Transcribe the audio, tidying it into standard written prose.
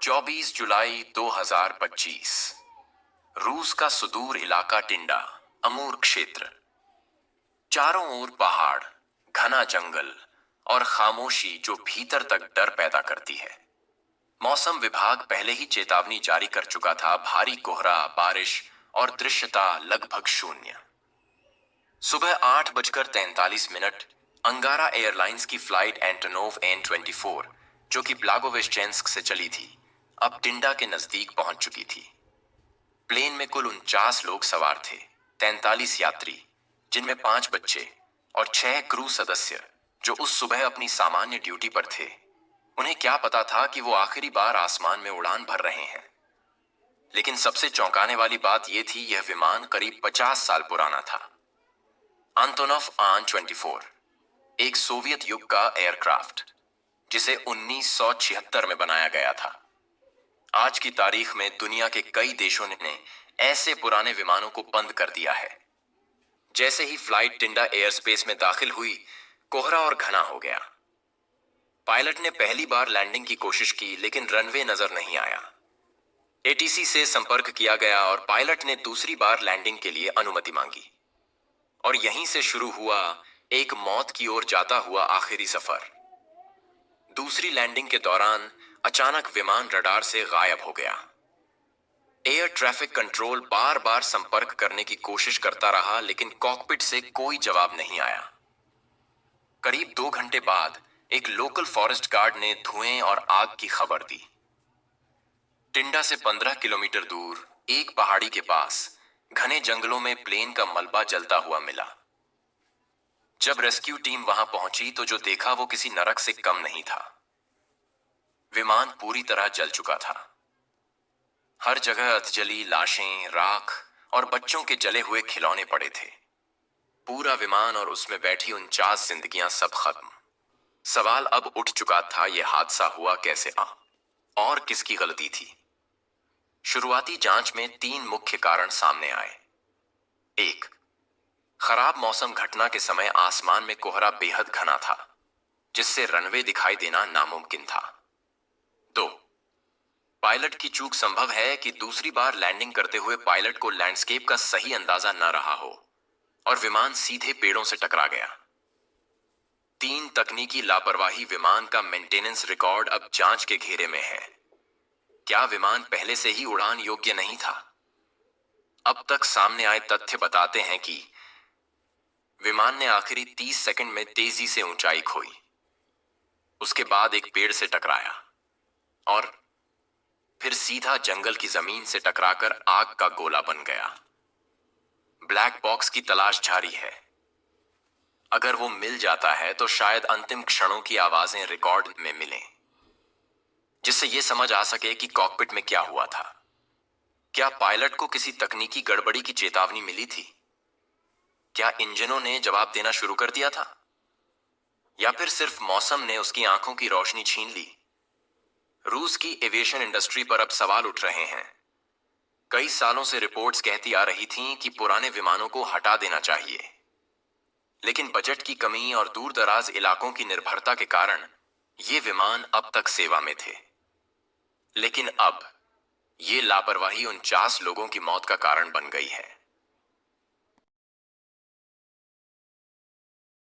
24 जुलाई 2025। रूस का सुदूर इलाका टिंडा, अमूर क्षेत्र। चारों ओर पहाड़, घना जंगल और खामोशी जो भीतर तक डर पैदा करती है। मौसम विभाग पहले ही चेतावनी जारी कर चुका था। भारी कोहरा, बारिश और दृश्यता लगभग शून्य। सुबह 8:43 अंगारा एयरलाइंस की फ्लाइट एंटोनोव N-24, जो कि ब्लागोवेस्चेंस्क से चली थी, अब टिंडा के नजदीक पहुंच चुकी थी। प्लेन में कुल 49 लोग सवार थे, 43 यात्री, जिनमें 5 बच्चे और 6 क्रू सदस्य, जो उस सुबह अपनी सामान्य ड्यूटी पर थे। उन्हें क्या पता था कि वो आखिरी बार आसमान में उड़ान भर रहे हैं। लेकिन सबसे चौंकाने वाली बात यह थी, यह विमान करीब 50 साल पुराना था। अंतोनोव An-24 एक सोवियत युग का एयरक्राफ्ट, जिसे 1976 में बनाया गया था। आज की तारीख में दुनिया के कई देशों ने ऐसे पुराने विमानों को बंद कर दिया है। जैसे ही फ्लाइट टिंडा एयरस्पेस में दाखिल हुई, कोहरा और घना हो गया। पायलट ने पहली बार लैंडिंग की कोशिश की, लेकिन रनवे नजर नहीं आया। एटीसी से संपर्क किया गया और पायलट ने दूसरी बार लैंडिंग के लिए अनुमति मांगी। और यहीं से शुरू हुआ एक मौत की ओर जाता हुआ आखिरी सफर। दूसरी लैंडिंग के दौरान अचानक विमान रडार से गायब हो गया। एयर ट्रैफिक कंट्रोल बार बार संपर्क करने की कोशिश करता रहा, लेकिन कॉकपिट से कोई जवाब नहीं आया। करीब 2 घंटे बाद एक लोकल फॉरेस्ट गार्ड ने धुएं और आग की खबर दी। टिंडा से 15 किलोमीटर दूर एक पहाड़ी के पास घने जंगलों में प्लेन का मलबा जलता हुआ मिला। जब रेस्क्यू टीम वहां पहुंची तो जो देखा वो किसी नरक से कम नहीं था। विमान पूरी तरह जल चुका था। हर जगह अधजली लाशें, राख और बच्चों के जले हुए खिलौने पड़े थे। पूरा विमान और उसमें बैठी 49 जिंदगियां सब खत्म। सवाल अब उठ चुका था, यह हादसा हुआ कैसे और किसकी गलती थी। शुरुआती जांच में 3 मुख्य कारण सामने आए। 1, खराब मौसम। घटना के समय आसमान में कोहरा बेहद घना था, जिससे रनवे दिखाई देना नामुमकिन था। 2, पायलट की चूक। संभव है कि दूसरी बार लैंडिंग करते हुए पायलट को लैंडस्केप का सही अंदाजा न रहा हो और विमान सीधे पेड़ों से टकरा गया। 3, तकनीकी लापरवाही। विमान का मेंटेनेंस रिकॉर्ड अब जांच के घेरे में है। क्या विमान पहले से ही उड़ान योग्य नहीं था? अब तक सामने आए तथ्य बताते हैं कि विमान ने आखिरी 30 सेकंड में तेजी से ऊंचाई खोई, उसके बाद एक पेड़ से टकराया और फिर सीधा जंगल की जमीन से टकराकर आग का गोला बन गया। ब्लैक बॉक्स की तलाश जारी है। अगर वो मिल जाता है तो शायद अंतिम क्षणों की आवाजें रिकॉर्ड में मिलें, जिससे ये समझ आ सके कि कॉकपिट में क्या हुआ था। क्या पायलट को किसी तकनीकी गड़बड़ी की चेतावनी मिली थी? क्या इंजनों ने जवाब देना शुरू कर दिया था? या फिर सिर्फ मौसम ने उसकी आंखों की रोशनी छीन ली? रूस की एविएशन इंडस्ट्री पर अब सवाल उठ रहे हैं। कई सालों से रिपोर्ट्स कहती आ रही थीं कि पुराने विमानों को हटा देना चाहिए, लेकिन बजट की कमी और दूर दराज इलाकों की निर्भरता के कारण ये विमान अब तक सेवा में थे। लेकिन अब ये लापरवाही 49 लोगों की मौत का कारण बन गई है।